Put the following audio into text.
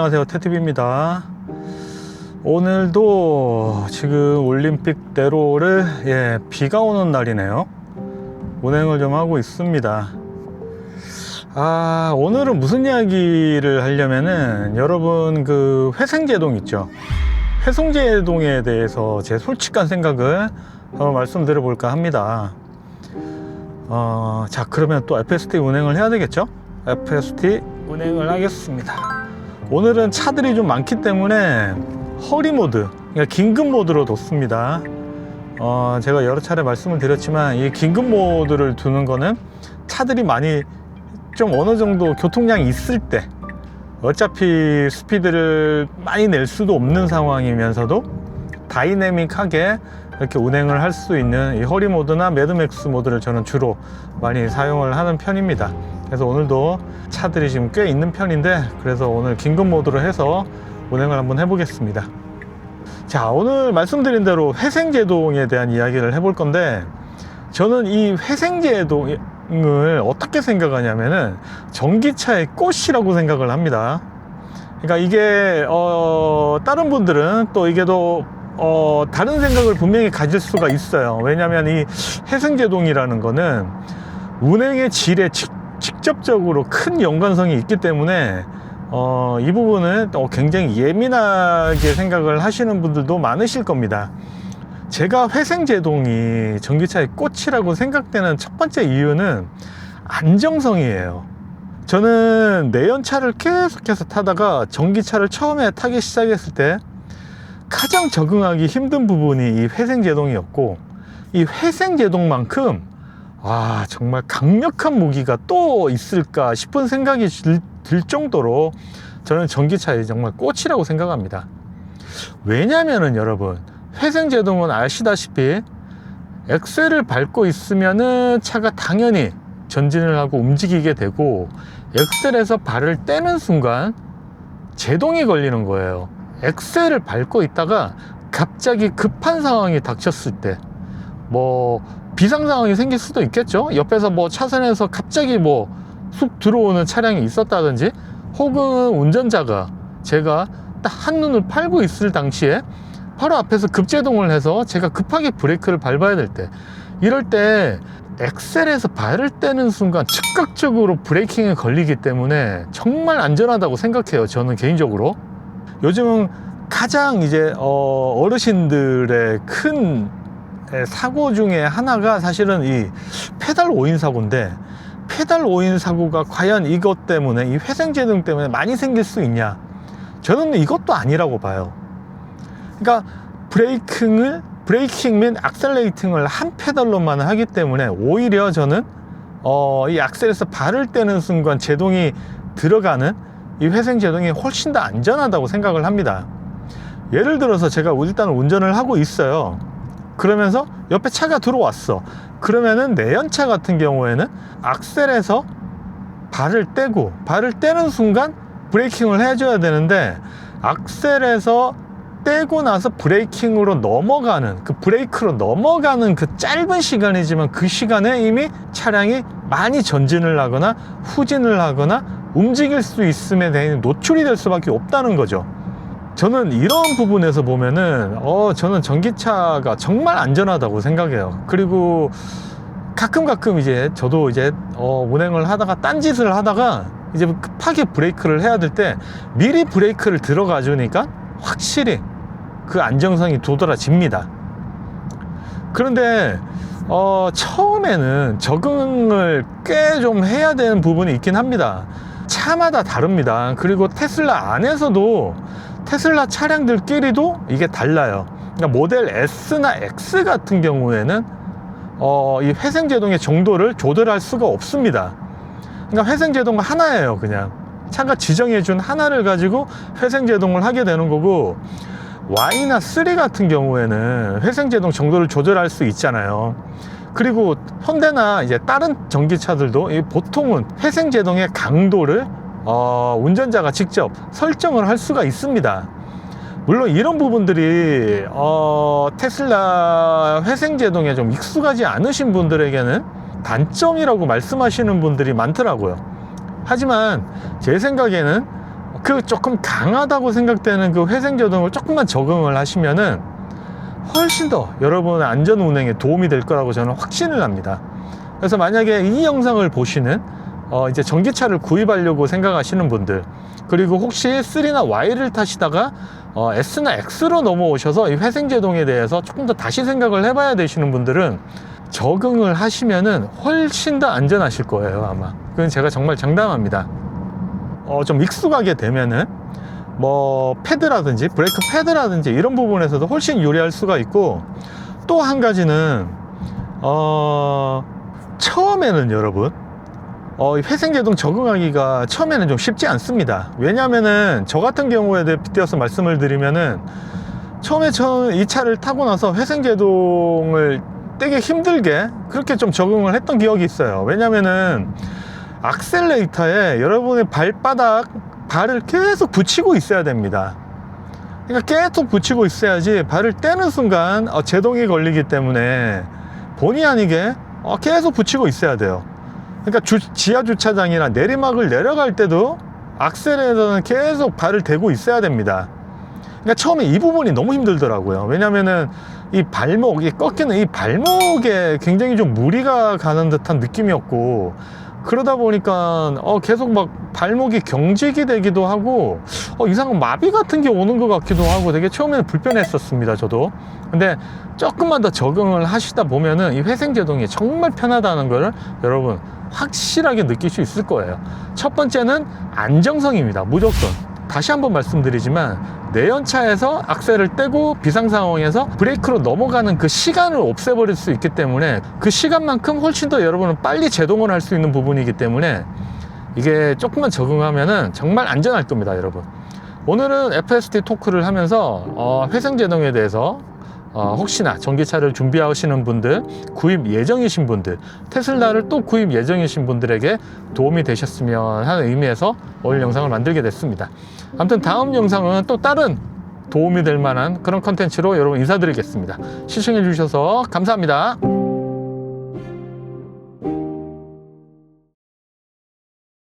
안녕하세요, 태티비입니다. 오늘도 지금 올림픽대로를 비가 오는 날이네요. 운행을 좀 하고 있습니다. 오늘은 무슨 이야기를 하려면은, 여러분 그 회생제동 있죠? 회생제동에 대해서 제 솔직한 생각을 한번 말씀드려 볼까 합니다. 자, 그러면 또 FST 운행을 해야 되겠죠? FST 운행을 하겠습니다. 오늘은 차들이 좀 많기 때문에 허리 모드, 그러니까 긴급 모드로 뒀습니다. 제가 여러 차례 말씀을 드렸지만, 이 긴급 모드를 두는 거는 차들이 많이 좀 어느 정도 교통량이 있을 때, 어차피 스피드를 많이 낼 수도 없는 상황이면서도 다이내믹하게 이렇게 운행을 할 수 있는 이 허리 모드나 매드맥스 모드를 저는 주로 많이 사용을 하는 편입니다. 그래서 오늘도 차들이 지금 꽤 있는 편인데, 그래서 오늘 긴급 모드로 해서 운행을 한번 해보겠습니다. 자, 오늘 말씀드린 대로 회생제동에 대한 이야기를 해볼 건데, 저는 이 회생제동을 어떻게 생각하냐면은 전기차의 꽃이라고 생각을 합니다. 그러니까 이게 다른 분들은 또 이게 더 다른 생각을 분명히 가질 수가 있어요. 왜냐하면 이 회생제동이라는 거는 운행의 질에 직접적으로 큰 연관성이 있기 때문에 이 부분은 굉장히 예민하게 생각을 하시는 분들도 많으실 겁니다. 제가 회생제동이 전기차의 꽃이라고 생각되는 첫 번째 이유는 안정성이에요. 저는 내연차를 계속해서 타다가 전기차를 처음에 타기 시작했을 때 가장 적응하기 힘든 부분이 이 회생제동이었고, 이 회생제동만큼 정말 강력한 무기가 또 있을까 싶은 생각이 들 정도로 저는 전기차의 정말 꽃이라고 생각합니다. 왜냐면은 여러분, 회생제동은 아시다시피 엑셀을 밟고 있으면은 차가 당연히 전진을 하고 움직이게 되고, 엑셀에서 발을 떼는 순간 제동이 걸리는 거예요. 엑셀을 밟고 있다가 갑자기 급한 상황이 닥쳤을 때, 비상 상황이 생길 수도 있겠죠. 옆에서 차선에서 갑자기 쑥 들어오는 차량이 있었다든지, 혹은 운전자가 제가 딱 한눈을 팔고 있을 당시에 바로 앞에서 급제동을 해서 제가 급하게 브레이크를 밟아야 될 때, 이럴 때 엑셀에서 발을 떼는 순간 즉각적으로 브레이킹에 걸리기 때문에 정말 안전하다고 생각해요, 저는 개인적으로. 요즘은 가장 이제 어르신들의 큰 사고 중에 하나가 사실은 이 페달 오인 사고인데, 페달 오인 사고가 과연 이것 때문에, 이 회생제동 때문에 많이 생길 수 있냐? 저는 이것도 아니라고 봐요. 그러니까 브레이킹 및 악셀레이팅을 한 페달로만 하기 때문에, 오히려 저는 이 악셀에서 발을 떼는 순간 제동이 들어가는 이 회생제동이 훨씬 더 안전하다고 생각을 합니다. 예를 들어서 제가 일단 운전을 하고 있어요. 그러면서 옆에 차가 들어왔어. 그러면은 내연차 같은 경우에는 악셀에서 발을 떼는 순간 브레이킹을 해줘야 되는데, 악셀에서 떼고 나서 브레이킹으로 넘어가는, 브레이크로 넘어가는 짧은 시간이지만, 그 시간에 이미 차량이 많이 전진을 하거나 후진을 하거나 움직일 수 있음에 대해 노출이 될 수밖에 없다는 거죠. 저는 이런 부분에서 보면은 저는 전기차가 정말 안전하다고 생각해요. 그리고 가끔 이제 저도 이제 운행을 하다가 딴짓을 하다가 이제 급하게 브레이크를 해야 될 때 미리 브레이크를 들어가 주니까 확실히 그 안정성이 도드라집니다. 그런데 처음에는 적응을 꽤 좀 해야 되는 부분이 있긴 합니다. 차마다 다릅니다. 그리고 테슬라 안에서도 테슬라 차량들끼리도 이게 달라요. 그러니까 모델 S나 X 같은 경우에는 이 회생제동의 정도를 조절할 수가 없습니다. 그러니까 회생제동 하나예요. 그냥 차가 지정해준 하나를 가지고 회생제동을 하게 되는 거고, Y나 3 같은 경우에는 회생제동 정도를 조절할 수 있잖아요. 그리고 현대나 이제 다른 전기차들도 보통은 회생제동의 강도를 운전자가 직접 설정을 할 수가 있습니다. 물론 이런 부분들이 테슬라 회생제동에 좀 익숙하지 않으신 분들에게는 단점이라고 말씀하시는 분들이 많더라고요. 하지만 제 생각에는 그 조금 강하다고 생각되는 그 회생제동을 조금만 적응을 하시면은 훨씬 더 여러분의 안전 운행에 도움이 될 거라고 저는 확신을 합니다. 그래서 만약에 이 영상을 보시는 이제 전기차를 구입하려고 생각하시는 분들, 그리고 혹시 3나 Y를 타시다가 S나 X로 넘어오셔서 이 회생제동에 대해서 조금 더 다시 생각을 해봐야 되시는 분들은 적응을 하시면은 훨씬 더 안전하실 거예요, 아마. 그건 제가 정말 장담합니다. 좀 익숙하게 되면은 뭐 패드라든지 브레이크 패드라든지 이런 부분에서도 훨씬 유리할 수가 있고, 또 한 가지는 처음에는 여러분 회생제동 적응하기가 처음에는 좀 쉽지 않습니다. 왜냐면은 저 같은 경우에 대해 빗대어서 말씀을 드리면은 처음에 이 차를 타고 나서 회생제동을 되게 힘들게 그렇게 좀 적응을 했던 기억이 있어요. 왜냐면은 악셀레이터에 여러분의 발을 계속 붙이고 있어야 됩니다. 그러니까 계속 붙이고 있어야지 발을 떼는 순간 제동이 걸리기 때문에 본의 아니게 계속 붙이고 있어야 돼요. 그러니까 지하 주차장이나 내리막을 내려갈 때도 악셀에서는 계속 발을 대고 있어야 됩니다. 그러니까 처음에 이 부분이 너무 힘들더라고요. 왜냐면은 이 발목이 꺾이는 이 발목에 굉장히 좀 무리가 가는 듯한 느낌이었고, 그러다 보니까 계속 막 발목이 경직이 되기도 하고 이상한 마비 같은 게 오는 것 같기도 하고 되게 처음에는 불편했었습니다, 저도. 근데 조금만 더 적응을 하시다 보면은 이 회생제동이 정말 편하다는 걸 여러분 확실하게 느낄 수 있을 거예요. 첫 번째는 안정성입니다. 무조건. 다시 한번 말씀드리지만 내연차에서 악셀을 떼고 비상 상황에서 브레이크로 넘어가는 그 시간을 없애버릴 수 있기 때문에 그 시간만큼 훨씬 더 여러분은 빨리 제동을 할 수 있는 부분이기 때문에 이게 조금만 적응하면은 정말 안전할 겁니다, 여러분. 오늘은 FSD 토크를 하면서 회생제동에 대해서 혹시나 전기차를 준비하시는 분들, 구입 예정이신 분들, 테슬라를 또 구입 예정이신 분들에게 도움이 되셨으면 하는 의미에서 오늘 영상을 만들게 됐습니다. 아무튼 다음 영상은 또 다른 도움이 될 만한 그런 컨텐츠로 여러분 인사드리겠습니다. 시청해 주셔서 감사합니다.